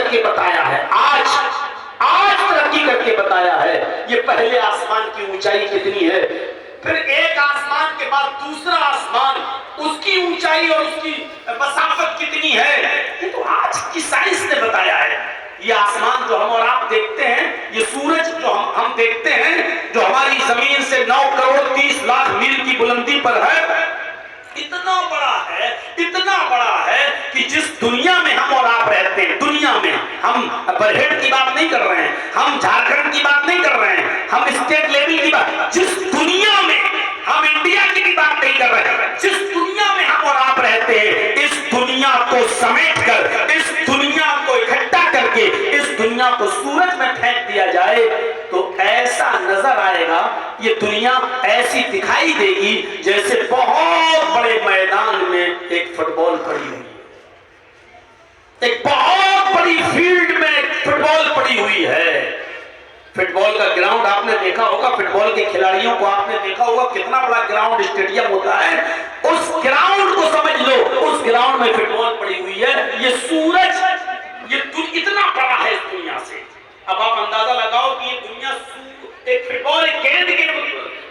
کے بتایا ہے، آج ترقی کر کے بتایا ہے یہ پہلے آسمان کی اونچائی کتنی ہے، پھر ایک آسمان کے بعد دوسرا آسمان، اس کی اونچائی اور اس کی مسافت کتنی ہے، یہ تو آج کی سائنس نے بتایا ہے۔ یہ آسمان جو ہم اور آپ دیکھتے ہیں، یہ سورج جو ہم دیکھتے ہیں، جو ہماری زمین سے 9 کروڑ 30 لاکھ میل کی بلندی پر ہے، اتنا بڑا ہے کہ جس دنیا میں ہم اور آپ رہتے ہیں، دنیا میں ہم برہیٹ کی بات نہیں کر رہے ہیں، ہم جھارکھنڈ کی بات نہیں کر رہے ہیں، ہم اسٹیٹ لیول کی بات، جس دنیا میں ہم انڈیا کی بھی بات نہیں کر رہے ہیں، جس دنیا میں ہم اور آپ رہتے ہیں، اس دنیا کو سمیٹ کر، اس دنیا کو اکٹھا کر کے، اس دنیا کو سورج میں پھینک دیا جائے تو ایسا نظر آئے گا، یہ دنیا ایسی دکھائی دے گی جیسے بہت بڑے میدان میں ایک فٹ بال پڑی ہوئی ہے، ایک بہت بڑی فیلڈ میں فٹ بال پڑی ہوئی ہے۔ فٹ بال کا گراؤنڈ آپ نے دیکھا ہوگا، فٹ بال کے کھلاڑیوں کو آپ نے دیکھا ہوگا، کتنا بڑا گراؤنڈ اسٹیڈیم ہوتا ہے، اس گراؤنڈ کو سمجھ لو، اس گراؤنڈ میں فٹ بال پڑی ہوئی ہے، یہ سورج یہ اتنا بڑا ہے اس دنیا سے۔ اب آپ اندازہ لگاؤ کہ یہ دنیا ایک فٹ بال ایک گیند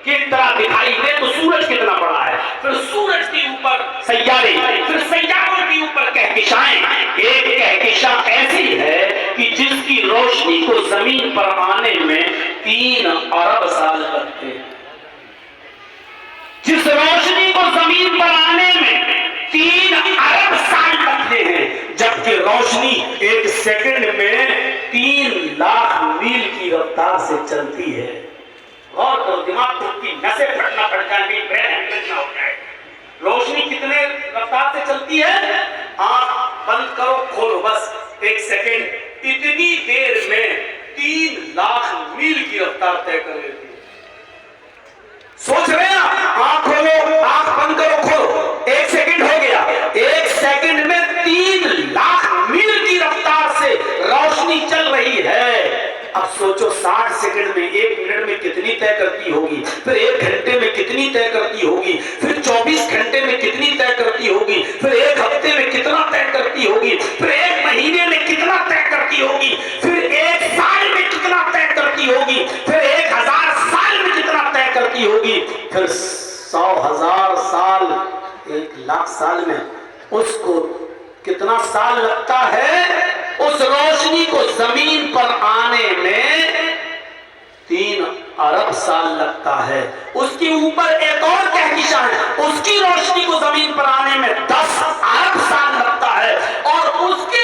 کی طرح دکھائی دے تو سورج کتنا بڑا ہے، پھر سورج کے اوپر سیارے، پھر سیاروں کے اوپر کہکشائیں، ایک کہکشاں ایسی ہے کہ جس کی روشنی کو زمین پر آنے میں 3 ارب سال لگتے ہیں، جس روشنی کو زمین پر آنے میں 3 ارب سال لگتے ہیں، جبکہ روشنی ایک سیکنڈ میں 3 لاکھ میل کی رفتار سے چلتی ہے۔ غور کرو، دماغ کی نسیں پھٹنا پڑ جائیں گی، برین ہیمریج نہ ہو جائے۔ روشنی کتنے رفتار سے چلتی ہے؟ آنکھ بند کرو کھولو، بس ایک سیکنڈ، اتنی دیر میں 3 لاکھ میل کی رفتار طے کر لیتی ہے۔ سوچ رہے ہیں؟ آنکھ کھولو، آنکھ بند کرو کھولو، ایک سیکنڈ ہو گیا، ایک سیکنڈ میں 3 لاکھ میل کی رفتار سے روشنی چل رہی ہے۔ اب سوچو 60 سیکنڈ میں، 1 منٹ میں کتنی طے کرتی ہوگی، پھر 1 گھنٹے میں کتنی طے کرتی ہوگی، پھر 24 گھنٹے میں کتنی طے کرتی ہوگی، پھر 1 ہفتے میں کتنا طے کرتی ہوگی، پھر 1 مہینے میں کتنا طے کرتی ہوگی، پھر 1 سال میں کتنا طے کرتی ہوگی، پھر 1000 سال میں کتنا طے کرتی ہوگی، پھر 100,000 سال، 1 لاکھ سال میں اس کو کتنا سال لگتا ہے؟ اس روشنی کو زمین پر آنے میں 3 ارب سال لگتا ہے۔ اس کے اوپر ایک اور کہکشاں ہے، اس کی روشنی کو زمین پر آنے میں 10 ارب سال لگتا ہے، اور اس کے